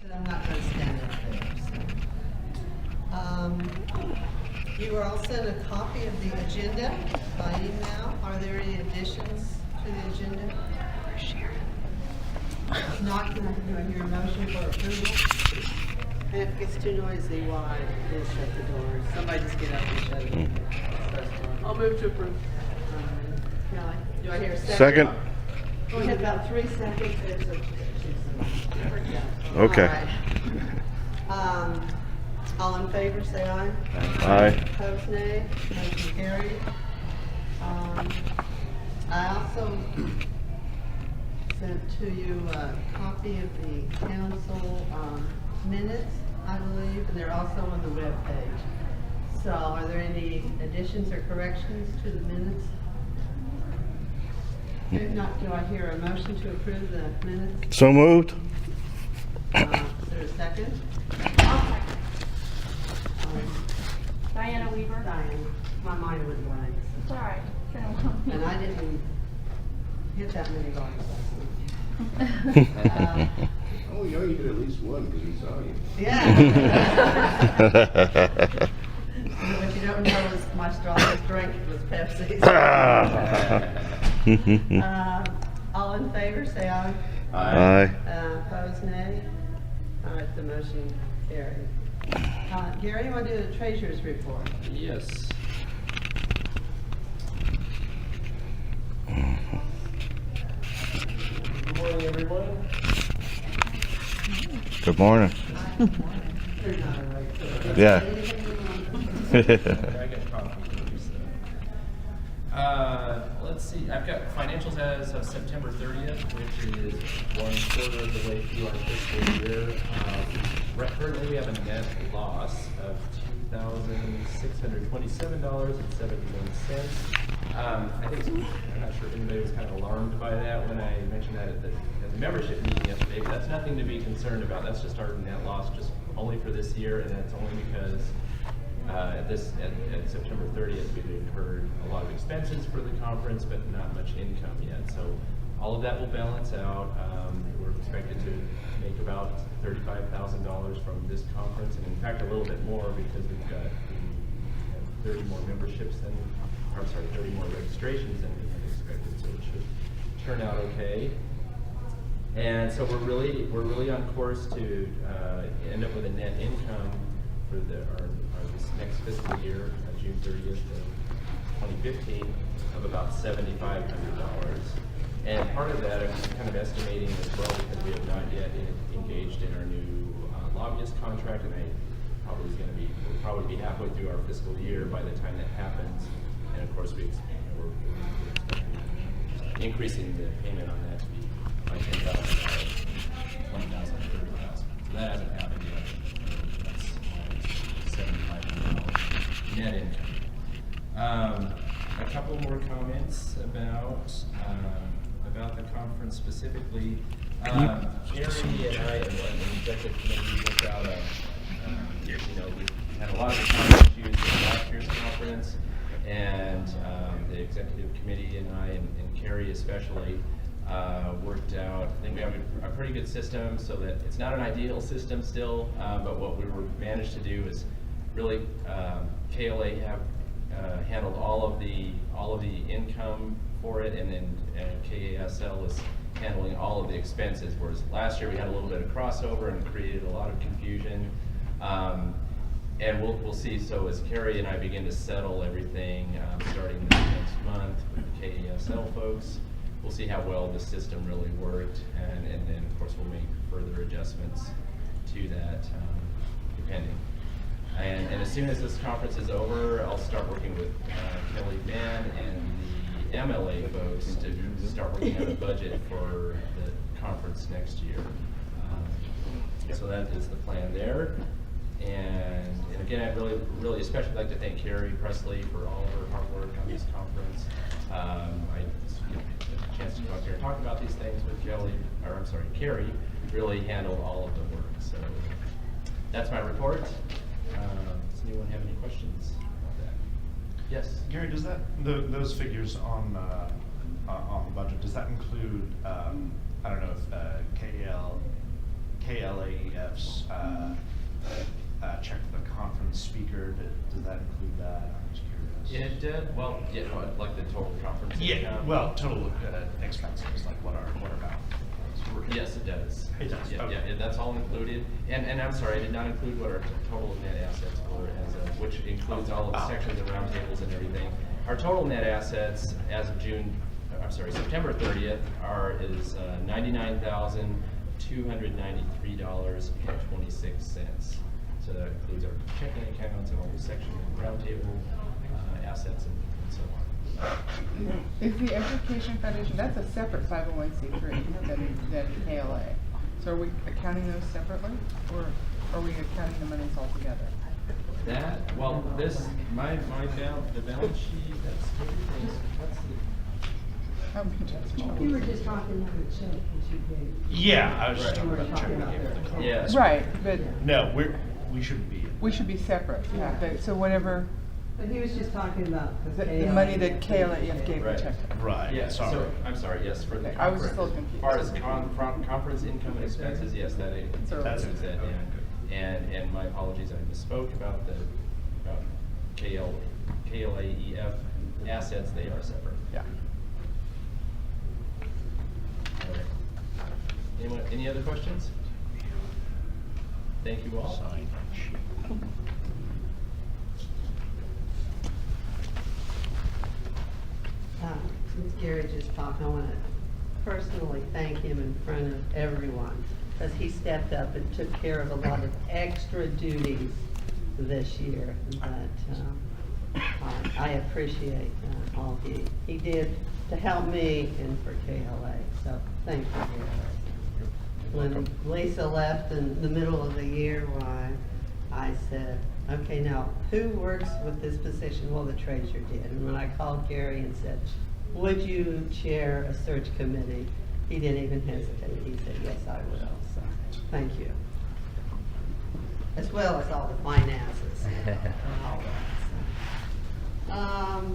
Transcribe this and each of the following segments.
And I'm not going to stand up there. So. You were all sent a copy of the agenda by email. Are there any additions to the agenda? If not, do I hear a motion for approval? And if it gets too noisy, why? Please shut the door. Somebody just get up and shut it. I'll move to approve. Kelly, do I hear a second? Second. We have about 3 seconds. Okay. All right. All in favor, say aye. Aye. Opposed, nay. Motion carried. I also sent to you a copy of the council minutes, I believe, and they're also on the web page. So are there any additions or corrections to the minutes? If not, do I hear a motion to approve the minutes? So moved. Is there a second? I'll second. Diana Weaver. Diane, my mind went blank. It's all right. And I didn't hit that many bars last night. Oh, yeah, you did at least one because we saw you. Yeah. What you don't know is my strongest drink was Pepsi. All in favor, say aye. Aye. Opposed, nay. All right, the motion carried. Gary, you want to do the treasurer's report? Yes. Good morning, everyone. Good morning. You're not a right. Yeah. I got coffee. Let's see. I've got financials as of September 30th, which is 1/4 of the way through our fiscal year. Currently, we have a net loss of $2,627.71. I think I'm not sure if anybody was kind of alarmed by that when I mentioned that at the membership meeting yesterday. But that's nothing to be concerned about. That's just our net loss, just only for this year, and that's only because at September 30th, we've incurred a lot of expenses for the conference, but not much income yet. So all of that will balance out. We're expected to make about $35,000 from this conference, and in fact, a little bit more because we have 30 more memberships than, I'm sorry, 30 more registrations than we had expected. So it should turn out okay. And so we're really on course to end up with a net income for our this next fiscal year, June 30th of 2015, of about $7,500. And part of that I'm kind of estimating as well because we have not yet engaged in our new lobbyist contract, and we'll probably be halfway through our fiscal year by the time that happens. And of course, we're increasing the payment on that to be by $10,000, $20,000, $30,000. So that hasn't happened yet. That's $7,500 net income. A couple more comments about the conference specifically. Carrie and I and the executive committee looked out we had a lot of the time issues in last year's conference, and the executive committee and I and Carrie especially worked out. I think we have a pretty good system, so that it's not an ideal system still, but what we managed to do is really KLA handled all of the income for it, and then KASL is handling all of the expenses. Whereas last year we had a little bit of crossover and created a lot of confusion. And we'll see. So as Carrie and I begin to settle everything starting next month with the KASL folks, we'll see how well the system really worked, and then of course we'll make further adjustments to that depending. And as soon as this conference is over, I'll start working with Kelly Van and the MLA folks to start working on a budget for the conference next year. So that is the plan there. And again, I'd really especially like to thank Carrie Presley for all her hard work on this conference. I had a chance to talk to her and talk about these things with Carrie really handled all of the work. So that's my report. Does anyone have any questions about that? Yes. Gary, does those figures on the budget, does that include I don't know if KLAEF's, check the conference speaker, does that include that? I'm just curious. It did, well, yeah, like the total conference Yeah, income. well, total expenses, like what are about. Yes, it does. It does, Yeah, okay. yeah, that's all included. And I'm sorry, I did not include what our total net assets were as of, which includes all of the sections and roundtables and everything. Our total net assets as of September 30th is $99,293.26. So that includes our checking accounts and all the section and roundtable assets and so on. Is the Education Foundation, that's a separate 501c3 than KLA. So are we accounting those separately, or are we accounting the monies all together? That, well, this, the balance sheet, that's everything, what's the? How many just You were just talking about the check that you gave. Yeah, I was just Right. talking about the check we Talking gave about for the their- conference. Yeah. Right, but No, we shouldn't be. we should be separate, yeah, but, so whatever, But he was just talking about the money that KLAF gave the Right. check. Right, Yeah, sorry. so, I'm sorry, yes, for the Okay, I was conference. just a little confused. As far as conference income and expenses, yes, that So- includes That's that, it, okay, and my apologies, I misspoke about KLAEF assets, they are separate. Yeah. Okay. Anyone, any other questions? Thank you all. Sign sheet. Since Gary just talked, I want to personally thank him in front of everyone, because he stepped up and took care of a lot of extra duties this year that I appreciate all he did to help me and for KLA. So thank you, Gary. When Lisa left in the middle of the year, why, I said, okay, now, who works with this position? Well, the treasurer did. And when I called Gary and said, would you chair a search committee? He didn't even hesitate. He said, yes, I will. So, thank you. As well as all the finances and all that. So.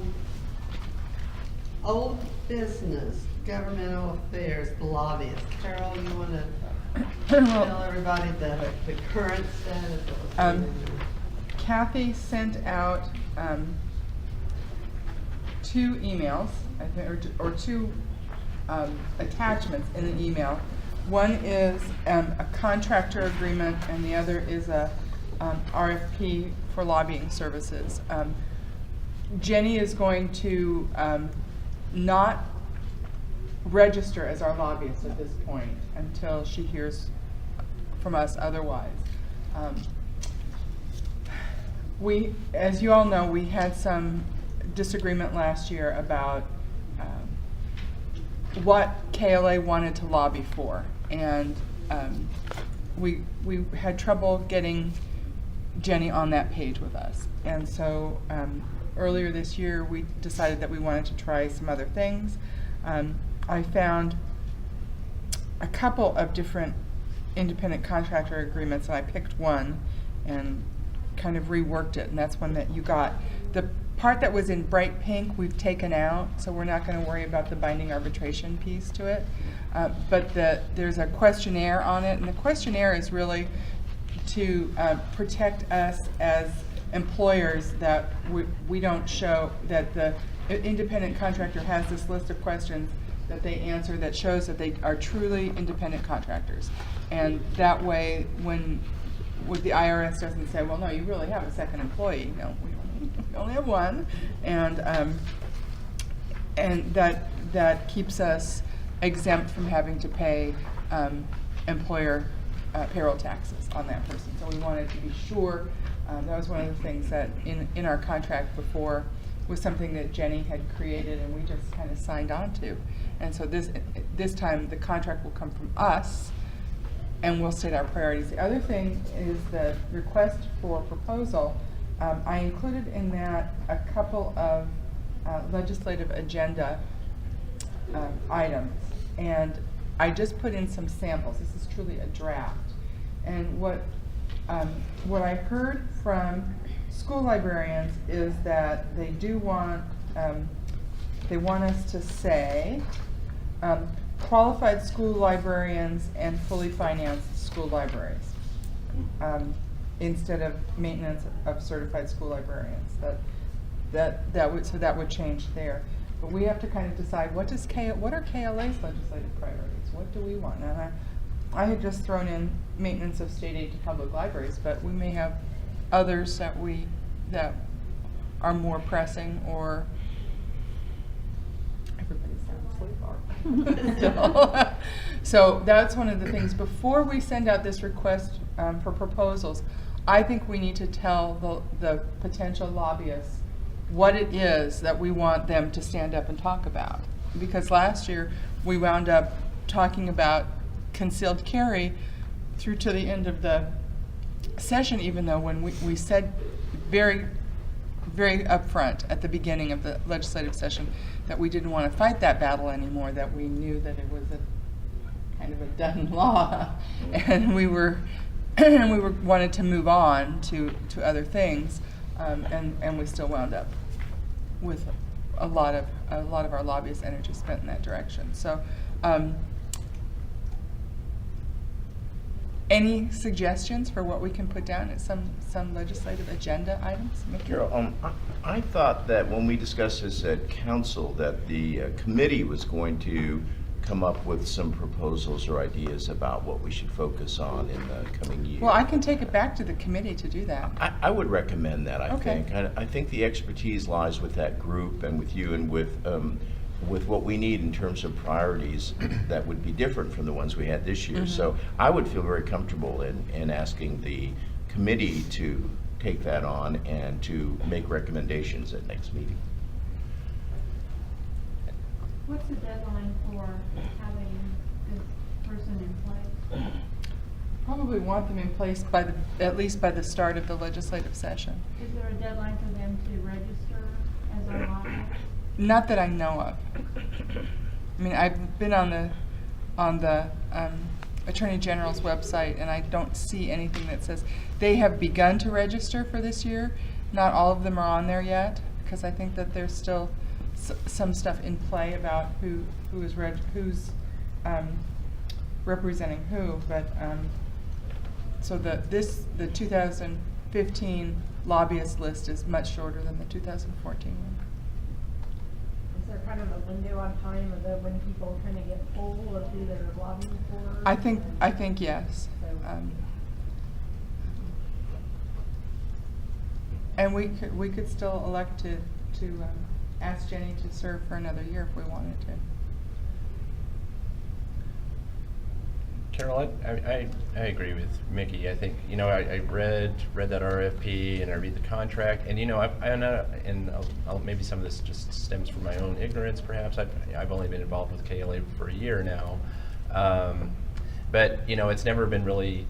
Old business, governmental affairs, the lobbyists. Carol, you want to tell everybody the current status of what's Kathy sent out 2 emails, I think, or 2 attachments in the email. One is a contractor agreement, and the other is a RFP for lobbying services. Jenny is going to not register as our lobbyist at this point until she hears from us otherwise. We, as you all know, we had some disagreement last year about what KLA wanted to lobby for, and we had trouble getting Jenny on that page with us. And so earlier this year, we decided that we wanted to try some other things. I found a couple of different independent contractor agreements, and I picked one and kind of reworked it, and that's one that you got. The part that was in bright pink we've taken out, so we're not going to worry about the binding arbitration piece to it. But there's a questionnaire on it, and the questionnaire is really to protect us as employers, that we don't show that the independent contractor has this list of questions that they answer that shows that they are truly independent contractors. And that way, when the IRS doesn't say, well, no, you really have a second employee. No, we only have one. And that keeps us exempt from having to pay employer payroll taxes on that person. So we wanted to be sure. That was one of the things that in our contract before was something that Jenny had created, and we just kind of signed on to. And so this time the contract will come from us, and we'll state our priorities. The other thing is the request for proposal. I included in that a couple of legislative agenda items, and I just put in some samples. This is truly a draft. And what I heard from school librarians is that they do want, they want us to say qualified school librarians and fully financed school libraries, instead of maintenance of certified school librarians. That would change there. But we have to kind of decide what are KLA's legislative priorities? What do we want? And I had just thrown in maintenance of state aid to public libraries, but we may have others that are more pressing, or everybody's sound asleep. So that's one of the things. Before we send out this request for proposals, I think we need to tell the potential lobbyists what it is that we want them to stand up and talk about. Because last year we wound up talking about concealed carry through to the end of the session, even though when we said very, very upfront at the beginning of the legislative session that we didn't want to fight that battle anymore, that we knew that it was a kind of a done law, and we wanted to move on to other things, and we still wound up with a lot of our lobbyists' energy spent in that direction. So, any suggestions for what we can put down as some legislative agenda items? Mickey? Carol, I thought that when we discussed this at council, that the committee was going to come up with some proposals or ideas about what we should focus on in the coming year. Well, I can take it back to the committee to do that. I would recommend that, I Okay. think. I think the expertise lies with that group and with you and with what we need in terms of priorities that would be different from the ones we had this year. Mhm. So I would feel very comfortable in asking the committee to take that on and to make recommendations at next meeting. What's the deadline for having this person in place? Probably want them in place at least by the start of the legislative session. Is there a deadline for them to register as a lobbyist? Not that I know of. I mean, I've been on the Attorney General's website, and I don't see anything that says they have begun to register for this year. Not all of them are on there yet, because I think that there's still some stuff in play about who's representing who. But so the 2015 lobbyist list is much shorter than the 2014 one. Is there kind of a window on time of when people kind of get full of who they're lobbying for? I think yes. And we could still elect to ask Jenny to serve for another year if we wanted to. Carol, I agree with Mickey. I think, I read that RFP and I read the contract, and I know, and maybe some of this just stems from my own ignorance perhaps. I've only been involved with KLA for a year now, but it's never been really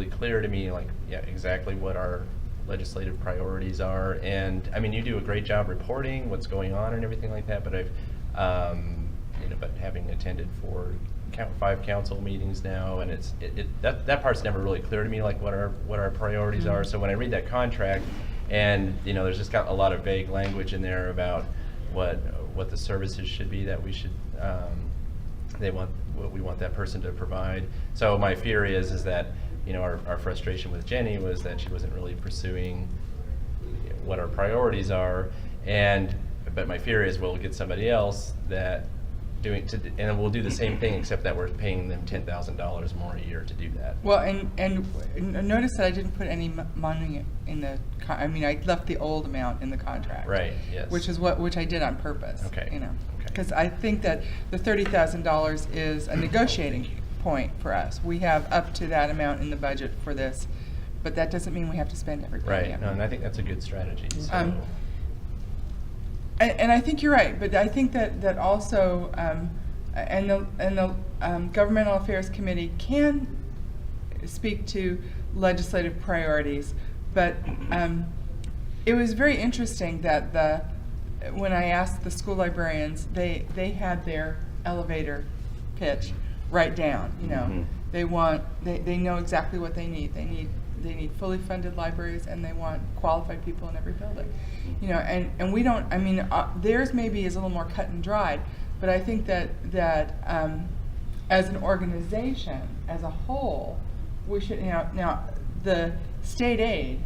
clear to me exactly what our legislative priorities are. And I mean, you do a great job reporting what's going on and everything like that, but but having attended 5 council meetings now, and that part's never really clear to me, like what our priorities are. So when I read that contract, and there's just got a lot of vague language in there about what the services should be that we should what we want that person to provide. So my fear is that our frustration with Jenny was that she wasn't really pursuing what our priorities are, but my fear is we'll get somebody else that and we'll do the same thing, except that we're paying them $10,000 more a year to do that. Well, and notice that I didn't put any money in the. I mean, I left the old amount in the contract. Right. Yes. Which I did on purpose. Okay. Okay. Because I think that the $30,000 is a negotiating point for us. We have up to that amount in the budget for this, but that doesn't mean we have to spend every penny. Right. No, and I think that's a good strategy. So. And I think you're right, but I think that also, and the Governmental Affairs Committee can speak to legislative priorities, but it was very interesting that when I asked the school librarians, they had their elevator pitch right down. Mm-hmm. They know exactly what they need. They need fully funded libraries, and they want qualified people in every building. And we don't, I mean, theirs maybe is a little more cut and dried, but I think that as an organization, as a whole, we should, now, the state aid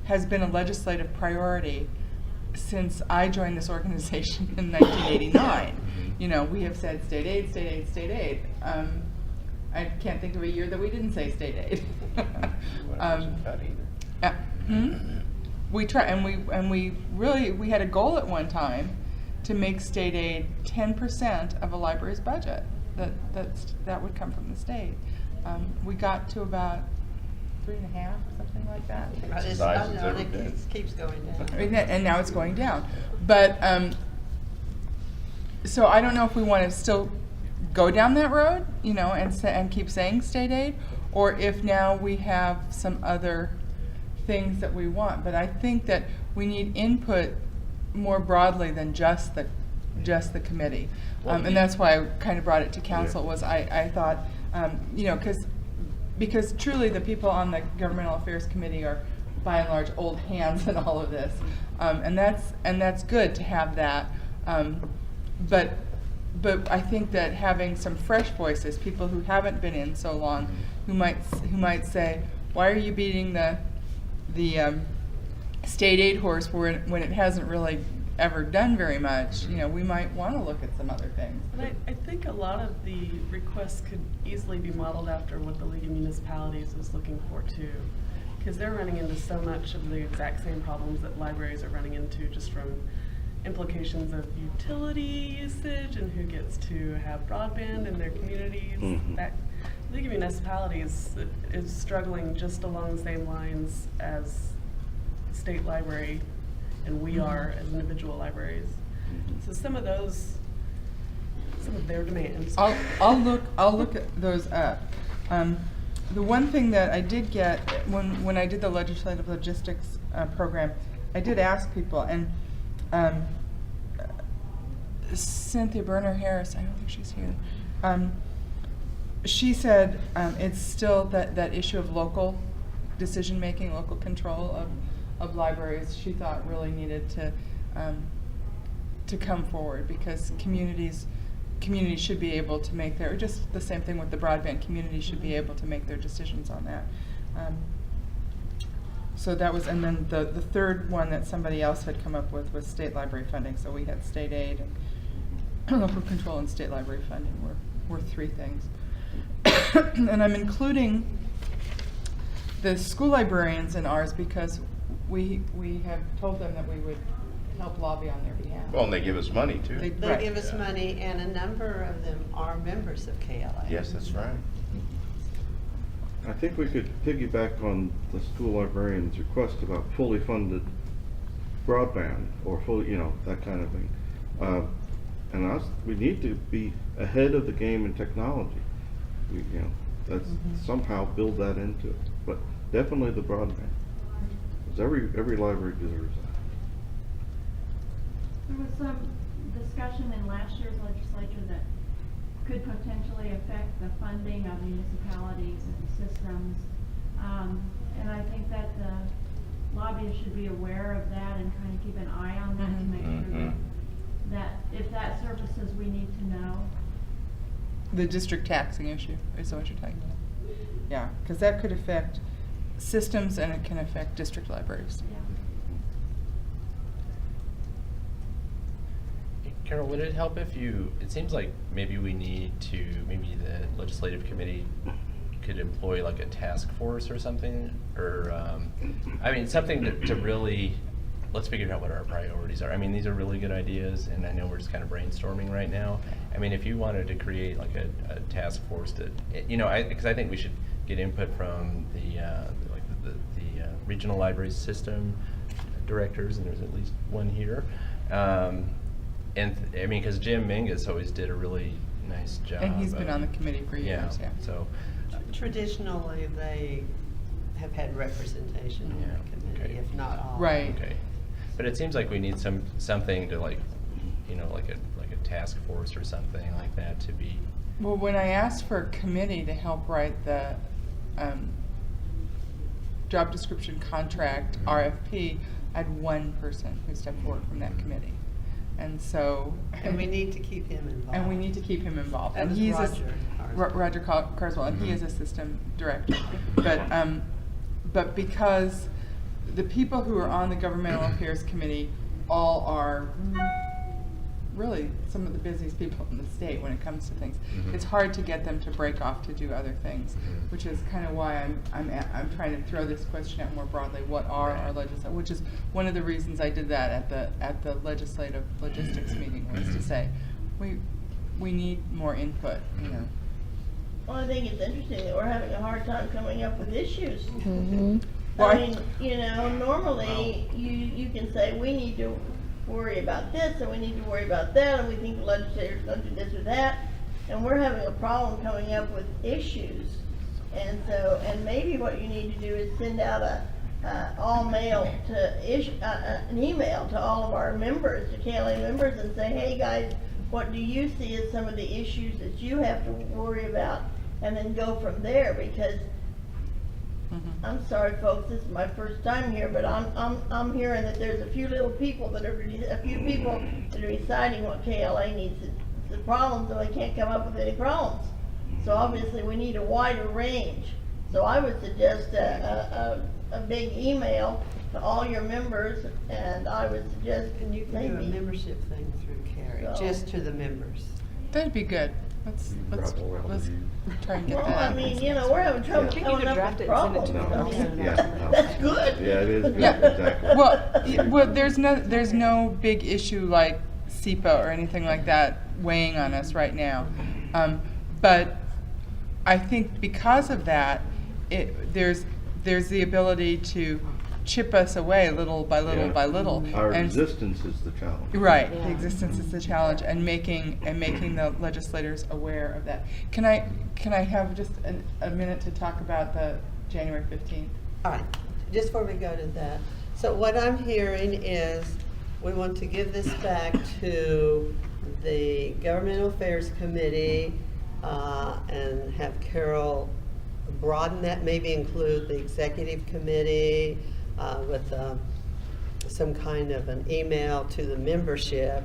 has been a legislative priority since I joined this organization in 1989. You know, we have said state aid, state aid, state aid. I can't think of a year that we didn't say state aid. Wasn't cut either. We try, and we really, we had a goal at one time to make state aid 10% of a library's budget. That would come from the state. We got to about 3.5, something like that. It's as high as it's ever it been. keeps going down. And now it's going down. But, so I don't know if we want to still go down that road, you know, and keep saying state aid, or if now we have some other things that we want. But I think that we need input more broadly than just the committee. And that's why I kind of brought it to council, was I thought, you know, because truly the people on the Governmental Affairs Committee are by and large old hands in all of this. And that's good to have that. But I think that having some fresh voices, people who haven't been in so long, who might say, why are you beating the state aid horse when it hasn't really ever done very much? You know, we might want to look at some other things. And I think a lot of the requests could easily be modeled after what the League of Municipalities is looking for too. Because they're running into so much of the exact same problems that libraries are running into, just from implications of utility usage and who gets to have broadband in their communities. That League of Municipalities is struggling just along the same lines as the state library and we are as individual libraries. So some of their demands. I'll look at those up. The one thing that I did get when I did the legislative logistics program, I did ask people, and Cynthia Berner Harris, I don't think she's here. She said it's still that issue of local decision making, local control of libraries. She thought really needed to come forward, because communities should be able to make their, just the same thing with the broadband, communities should be able to make their decisions on that. So that was, and then the third one that somebody else had come up with was state library funding. So we had state aid and local control and state library funding were three things. And I'm including the school librarians in ours because we have told them that we would help lobby on their behalf. Well, and they give us money too. They Right. give us money, and a number of them are members of KLA. Yes, that's right. I think we could piggyback on the school librarian's request about fully funded broadband, or full, you know, that kind of thing. We need to be ahead of the game in technology. Let's somehow build that into it. But definitely the broadband, because every library deserves that. There was some discussion in last year's legislature that could potentially affect the funding of municipalities and systems. And I think that the lobbyists should be aware of that and kind of keep an eye on that to make sure that if that surfaces, we need to know. The district taxing issue is what you're talking about. Yeah, because that could affect systems and it can affect district libraries. Yeah. Carol, would it help if it seems like maybe the legislative committee could employ like a task force or something, or, I mean, something to really, let's figure out what our priorities are. I mean, these are really good ideas, and I know we're just kind of brainstorming right now. I mean, if you wanted to create like a task force to, because I think we should get input from the regional library system directors, and there's at least one here. And I mean, because Jim Mingus always did a really nice job. And he's been on the committee for years, yeah. So Traditionally, they have had representation on the committee, if not all. Right. okay, but it seems like we need something to like a task force or something like that to be. Well, when I asked for a committee to help write the job description contract RFP, I had one person who stepped forward from that committee. And so. And we need to keep him involved. And we need to keep him involved. That And was he's Roger Carswell. Roger Carswell, and he is a system director. But because the people who are on the Governmental Affairs Committee all are really some of the busiest people in the state when it comes to things, it's hard to get them to break off to do other things, which is kind of why I'm trying to throw this question out more broadly. What are our legislative? Which is one of the reasons I did that at the legislative logistics meeting, was to say we need more input. You know. Well, I think it's interesting that we're having a hard time coming up with issues. Well, I mean, you know, normally you can say we need to worry about this and we need to worry about that, and we think the legislator's going to do this or that, and we're having a problem coming up with issues. And so, and maybe what you need to do is send out all mail to an email to all of our members, to KLA members, and say, hey guys, what do you see as some of the issues that you have to worry about, and then go from there. Because I'm sorry, folks, this is my first time here, but I'm hearing that there's a few people that are deciding what KLA needs. The problems, and they can't come up with any problems. So obviously we need a wider range. So I would suggest a big email to all your members, and I would suggest And you can do a maybe membership thing through Carrie, So- just to the members. That'd be good. Let's try and get well, that. I mean, you know, we're having trouble Yeah. coming up with problems. No. I mean, Yeah, no. that's good. Yeah, it is good, Yeah. exactly. Well, there's no big issue like SEPA or anything like that weighing on us right now. But I think because of that, there's the ability to chip us away little by little Yeah. by little. Our And- existence is the challenge. Right, the existence is the challenge, and making the legislators aware of that. Can I have just a minute to talk about the January 15th? All right, just before we go to that, so what I'm hearing is we want to give this back to the Governmental Affairs Committee and have Carol broaden that, maybe include the Executive Committee with some kind of an email to the membership,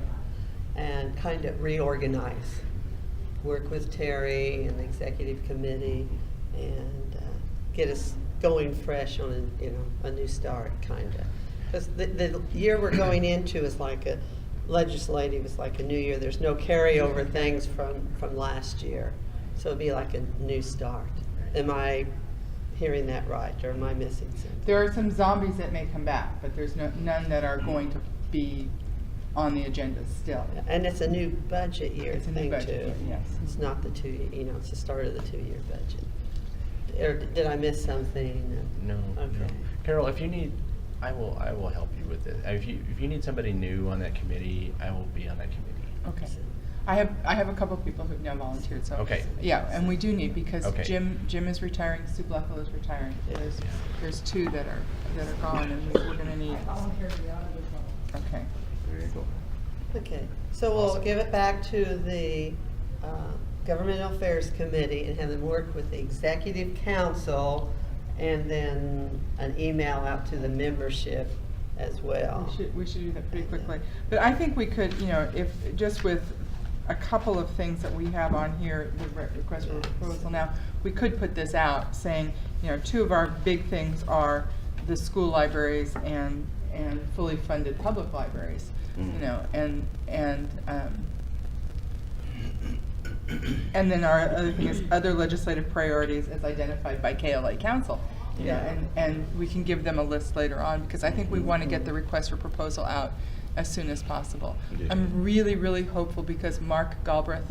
and kind of reorganize. Work with Terry and the Executive Committee and get us going fresh on a new start, kind of. Because the year we're going into is like a legislative, it's like a new year. There's no carryover things from last year. So it'd be like a new start. Am I hearing that right, or am I missing something? There are some zombies that may come back, but there's none that are going to be on the agenda still. And it's a new budget year It's a new thing budget too. year, yes. It's not the it's the start of the 2-year budget. Or did I miss something? No, Okay. no. Carol, if you need, I will help you with it. If you need somebody new on that committee, I will be on that committee. Okay. I have a couple of people who've now volunteered, so. Okay. Yeah, and we do need, because Okay. Jim is retiring, Sue Bleckel is retiring. There's two that are gone, and we're gonna need. I volunteer to be on it as well. Okay. There you go. Okay, so we'll give it back to the Governmental Affairs Committee and have them work with the Executive Council, and then an email out to the membership as well. We should do that pretty quickly. But I think we could, if, just with a couple of things that we have on here, the request for proposal now, we could put this out saying, two of our big things are the school libraries and fully funded public libraries, and then our other thing is other legislative priorities as identified by KLA Council. And we can give them a list later on, because I think we want to get the request for proposal out as soon as possible. Yeah. I'm really, really hopeful, because Mark Galbraith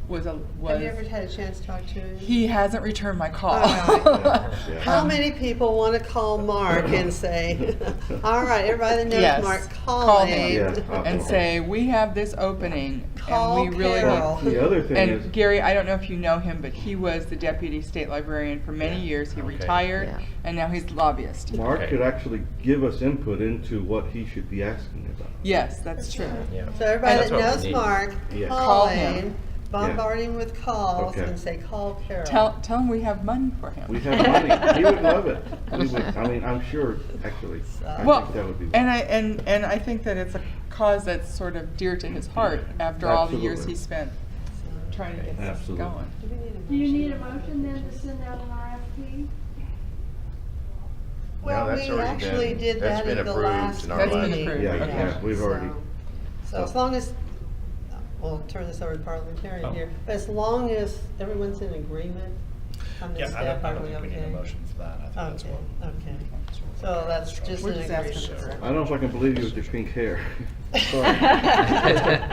was. Have you ever had a chance to talk to him? He hasn't returned my call. All right. Yeah. How many people want to call Mark and say, all right, everybody that knows Yes. Mark, Call call him. him. Yeah. And say, we have this opening, Call and we really Carol. need. The other thing And is, Gary, I don't know if you know him, but he was the deputy state librarian for many years. He Okay. retired, Yeah. and now he's lobbyist. Mark Okay. could actually give us input into what he should be asking about. Yes, that's true. Yeah. So everybody That's that what we knows need. Mark, Yeah. call Call him. him, bombard him with calls, Okay. and say, call Carol. Tell him we have money for him. We have money. He would love it. we would, I mean, I'm sure, actually, I Well, think that would be. and I think that it's a cause that's sort of dear to his heart after all the years Absolutely. he spent trying to get this Absolutely. going. Do you need a motion then to send out an RFP? Well, that's we already actually been- did that's that been at the approved last in our That's been meeting. approved. Yeah, Okay. yeah, we've already. So as long as, we'll turn this over to parliamentarian Oh. here, but as long as everyone's in agreement on this Yeah, I step, don't are we think we need a okay? motion for that. I think that's Okay, what. okay. So that's just We're an just asking agreement. for I don't know if I can believe you with your pink hair.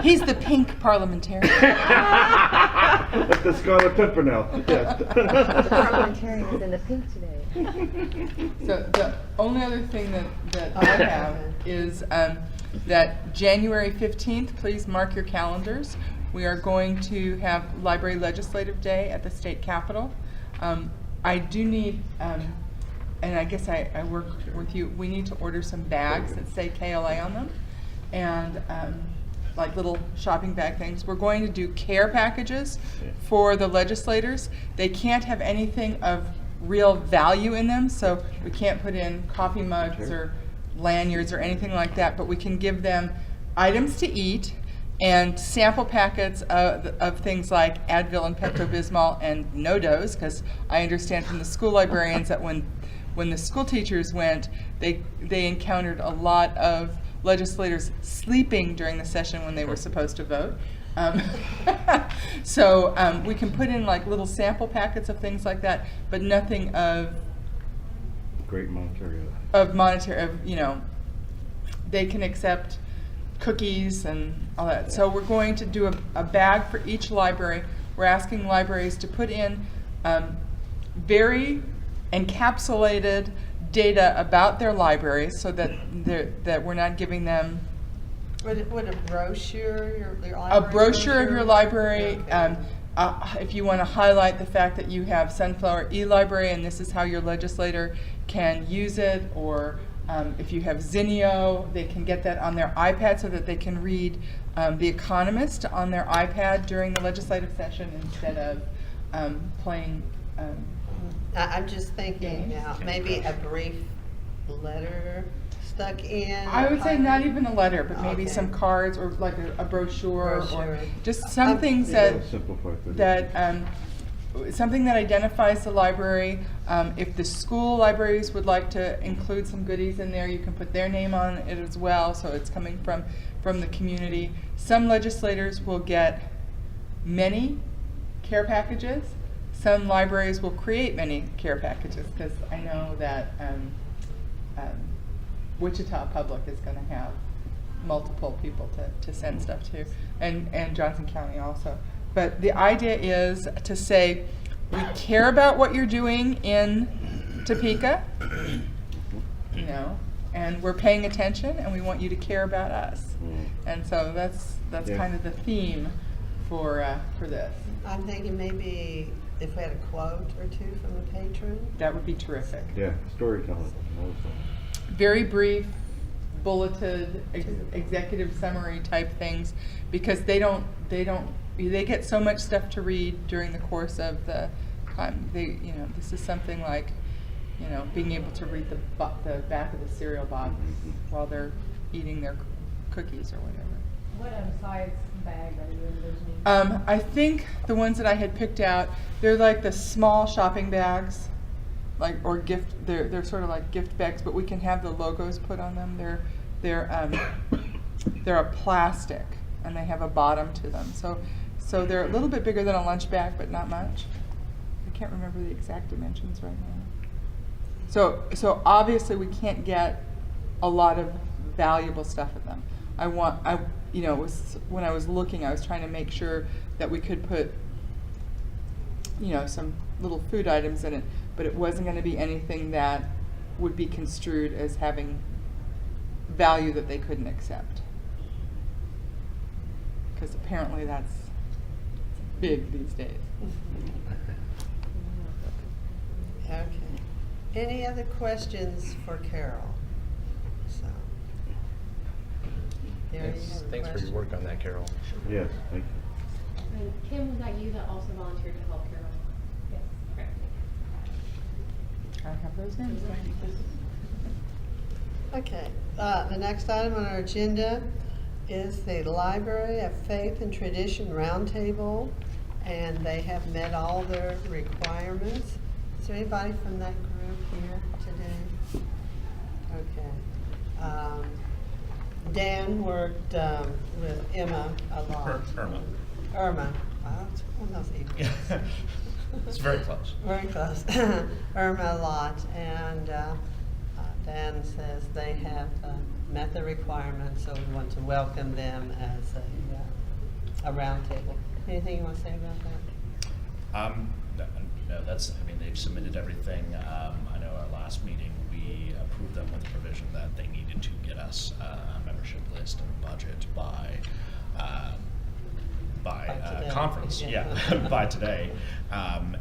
He's the pink parliamentarian. That's the Scarlet Pimpernel, yes. The parliamentarian is in the pink today. So the only other thing that I Okay. have is that January 15th, please mark your calendars. We are going to have Library Legislative Day at the state capitol. I do need, and I guess I work with you, we need to order some bags that say KLA on them, and like little shopping bag things. We're going to do care packages for the legislators. They can't have anything of real value in them, so we can't put in coffee mugs or lanyards or anything like that, but we can give them items to eat and sample packets of things like Advil and Pepto-Bismol and NoDoz, because I understand from the school librarians that when the school teachers went, they encountered a lot of legislators sleeping during the session when they were supposed to vote. So we can put in like little sample packets of things like that, but nothing of Great monetary. you know, they can accept cookies and all that. So we're going to do a bag for each library. We're asking libraries to put in very encapsulated data about their libraries so that we're not giving them Would a brochure, your a library? brochure of your library. Okay. If you want to highlight the fact that you have Sunflower e-library and this is how your legislator can use it, or if you have Zinio, they can get that on their iPad so that they can read The Economist on their iPad during the legislative session instead of playing. I'm just thinking now, maybe a brief letter stuck in. I would say not even a letter, but maybe Okay. some cards or like a brochure, Brochure. or just some things Yeah. that Simplify things. something that identifies the library. If the school libraries would like to include some goodies in there, you can put their name on it as well, so it's coming from the community. Some legislators will get many care packages. Some libraries will create many care packages, because I know that Wichita Public is going to have multiple people to send stuff to, and Johnson County also. But the idea is to say, we care about what you're doing in Topeka, you know, and we're paying attention, and we want you to care about us. And so that's Yeah. kind of the theme for this. I'm thinking maybe if we had a quote or two from the patron. That would be terrific. Yeah, storytelling. Also. Very brief, bulleted, executive summary type things, because they get so much stuff to read during the course of the time. This is something like, being able to read the back of the cereal box while they're eating their cookies or whatever. What size bag are you envisioning? I think the ones that I had picked out, they're like the small shopping bags, or gift. They're sort of like gift bags, but we can have the logos put on them. They're a plastic, and they have a bottom to them. So they're a little bit bigger than a lunch bag, but not much. I can't remember the exact dimensions right now. So obviously we can't get a lot of valuable stuff in them. When I was looking, I was trying to make sure that we could put, some little food items in it, but it wasn't going to be anything that would be construed as having value that they couldn't accept. Because apparently that's big these days. Okay. Any other questions for Carol? So. Gary, you have a Thanks for your question? work on that, Carol. Yes, thank you. And Kim, was that you that also volunteered to help Carol? Yes. Okay. I have those names. Okay, the next item on our agenda is the Library of Faith and Tradition Roundtable, and they have met all their requirements. Is there anybody from that group here today? Okay. Dan worked with Emma a lot. Irma. Wow, it's one of those evenings. It's very close. Very close. Irma a lot, and Dan says they have met the requirements, so we want to welcome them as a roundtable. Anything you want to say about that? No, they've submitted everything. I know our last meeting, we approved them with the provision that they needed to get us a membership list and budget by today. conference, Yeah. by today. And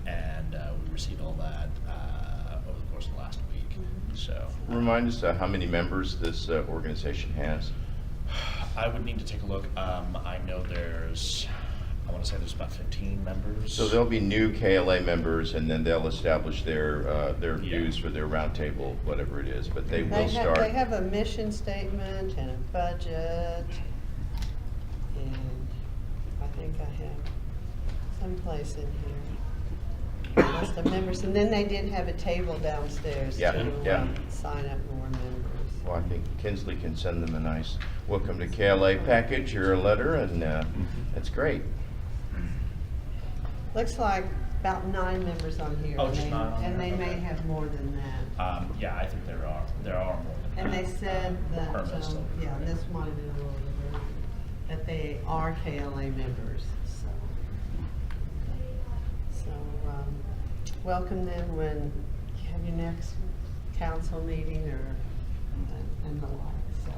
we received all that over the course of last week, so. Remind us how many members this organization has? I would need to take a look. I know I want to say there's about 15 members. So there'll be new KLA members, and then they'll establish their Yeah. dues for their roundtable, whatever it is, but they will start. They have a mission statement and a budget, and I think I have someplace in here. A list of members, and then they did have a table downstairs Yeah, to yeah. sign up more members. Well, I think Kinsley can send them a nice welcome to KLA package or a letter, and that's great. Looks like about 9 members on here. Oh, just 9 on and there, they may okay. have more than that. Yeah, I think there are more than And that. they said that, Irma's still- yeah, this might have been a little bit earlier, that they are KLA members, so, welcome them when you have your next council meeting or, and the like, so.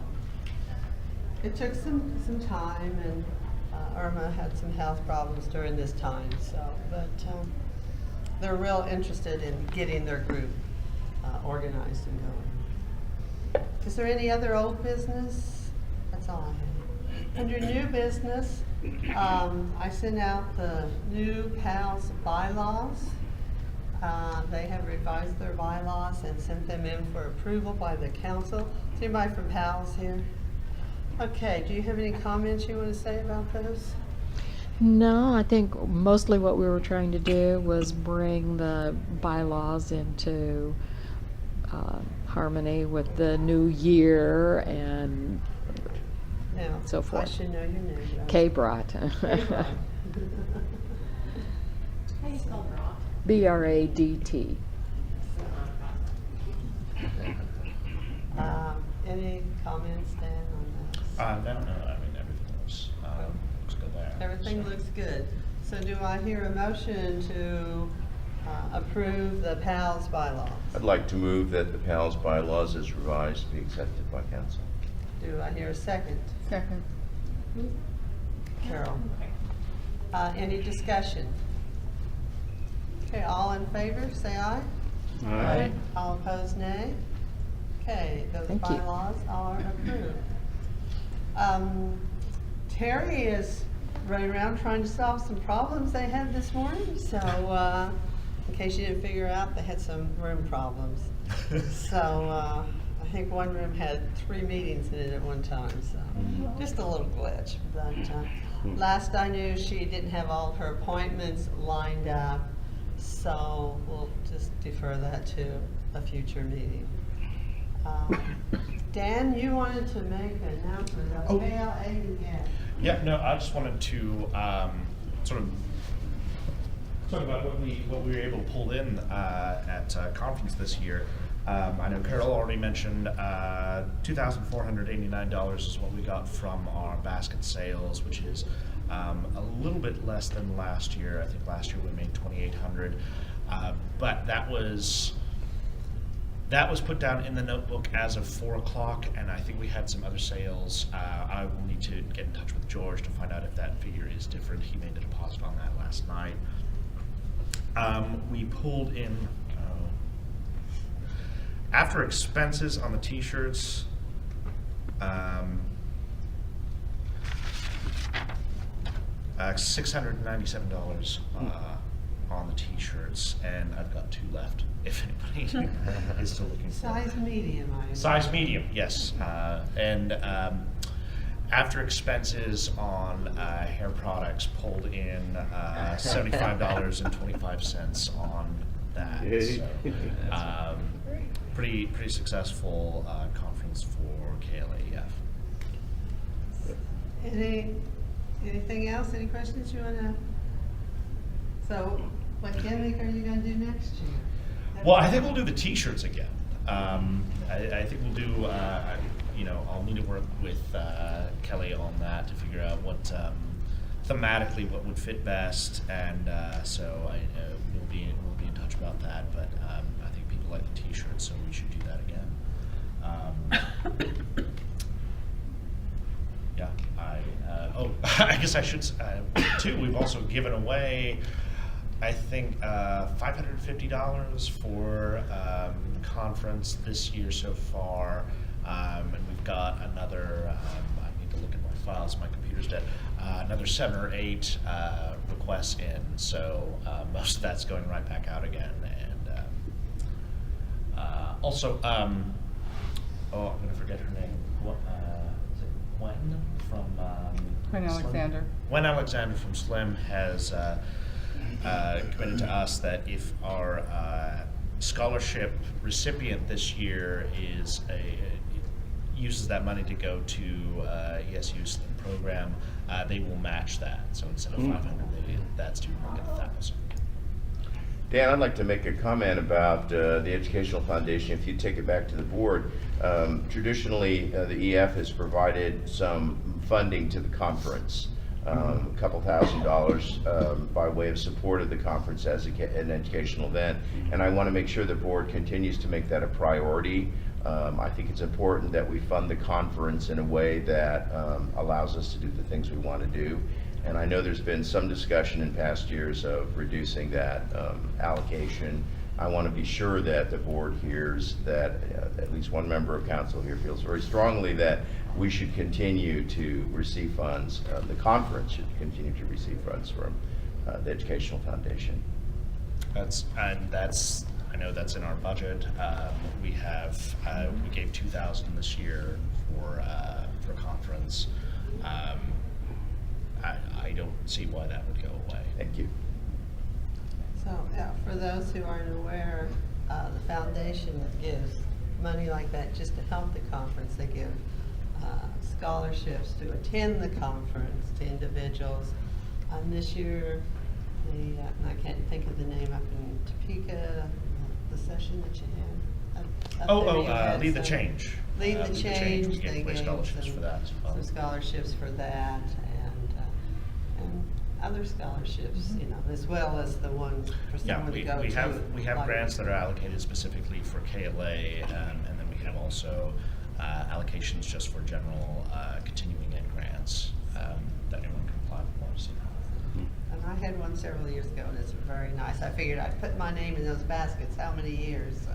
It took some time, and Irma had some health problems during this time, so, but they're real interested in getting their group organized and going. Is there any other old business? That's all I have. Under new business, I sent out the new PALS bylaws. They have revised their bylaws and sent them in for approval by the council. Is anybody from PALS here? Okay, do you have any comments you want to say about those? No, I think mostly what we were trying to do was bring the bylaws into harmony with the new year and Now, so I forth. should know your name. but- K-Brat. K-Brat. How do you spell bra? B-R-A-D-T. Any comments, Dan, on that? No, I mean, everything looks good there. Everything so. looks good. So do I hear a motion to approve the PALS bylaws? I'd like to move that the PALS bylaws as revised be accepted by council. Do I hear a second? Second. Carol. Any discussion? Okay, all in favor, say aye. Aye. All opposed, nay. Okay, those Thank you. bylaws are approved. Terry is running around trying to solve some problems they had this morning, so in case you didn't figure out, they had some room problems. So I think one room had 3 meetings in it at one time, so just a little glitch. But last I knew, she didn't have all her appointments lined up, so we'll just defer that to a future meeting. Dan, you wanted to make an announcement about Oh. KLA again. Yeah, no, I just wanted to sort of talk about what we were able to pull in at conference this year. I know Carol already mentioned $2,489 is what we got from our basket sales, which is a little bit less than last year. I think last year we made $2,800, but that was put down in the notebook as of 4 o'clock, and I think we had some other sales. I will need to get in touch with George to find out if that figure is different. He made a deposit on that last night. We pulled in, after expenses on the t-shirts, $697 on the t-shirts, and I've got 2 left if anybody is still looking for. Size medium, I assume. Size medium, yes. And after expenses on hair products, pulled in $75.25 on that. Yay. So, pretty successful conference for KLAEF. Anything else? Any questions you wanna? So, what gimmick are you gonna do next year? Well, I think we'll do the T-shirts again. I think we'll do. I'll need to work with Kelly on that to figure out what thematically what would fit best, and so we'll be in touch about that. But I think people like the T-shirts, so we should do that again. Yeah. I guess I should too. We've also given away, I think, $550 for conference this year so far, and we've got another. I need to look at my files. My computer's dead. Another 7 or 8 requests in, so most of that's going right back out again. And also, I'm going to forget her name. Is it Gwen from? Quinn Slim? Alexander. Gwen Alexander from Slim has committed to us that if our scholarship recipient this year uses that money to go to ESU's Slim program, they will match that. So instead of 500, that student will get 1,000. Dan, I'd like to make a comment about the Educational Foundation. If you take it back to the board, traditionally the EF has provided some funding to the conference, a couple $1,000 by way of support of the conference as an educational event. And I want to make sure the board continues to make that a priority. I think it's important that we fund the conference in a way that allows us to do the things we want to do. And I know there's been some discussion in past years of reducing that allocation. I want to be sure that the board hears that at least one member of council here feels very strongly that we should continue to receive funds. The conference should continue to receive funds from the Educational Foundation. I know that's in our budget. We gave $2,000 this year for conference. I don't see why that would go away. Thank you. So, for those who aren't aware, the foundation gives money like that just to help the conference. They give scholarships to attend the conference to individuals. This year, and I can't think of the name up in Topeka, the session that you had. Lead the Change. Lead the Change. We gave away scholarships for that as well. Some scholarships for that, and other scholarships, as well as the one for someone to go to. We have grants that are allocated specifically for KLA, and then we have also allocations just for general continuing ed grants that anyone can apply for. So. And I had one several years ago, and it's very nice. I figured I'd put my name in those baskets how many years, so.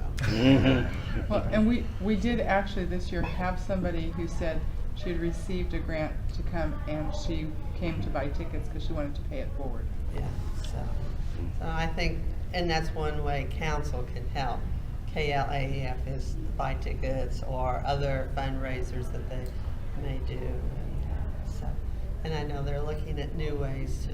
Well, and we did actually this year have somebody who said she had received a grant to come, and she came to buy tickets because she wanted to pay it forward. Yeah, so I think, and that's one way council can help. KLAEF is to buy tickets or other fundraisers that they may do. And I know they're looking at new ways to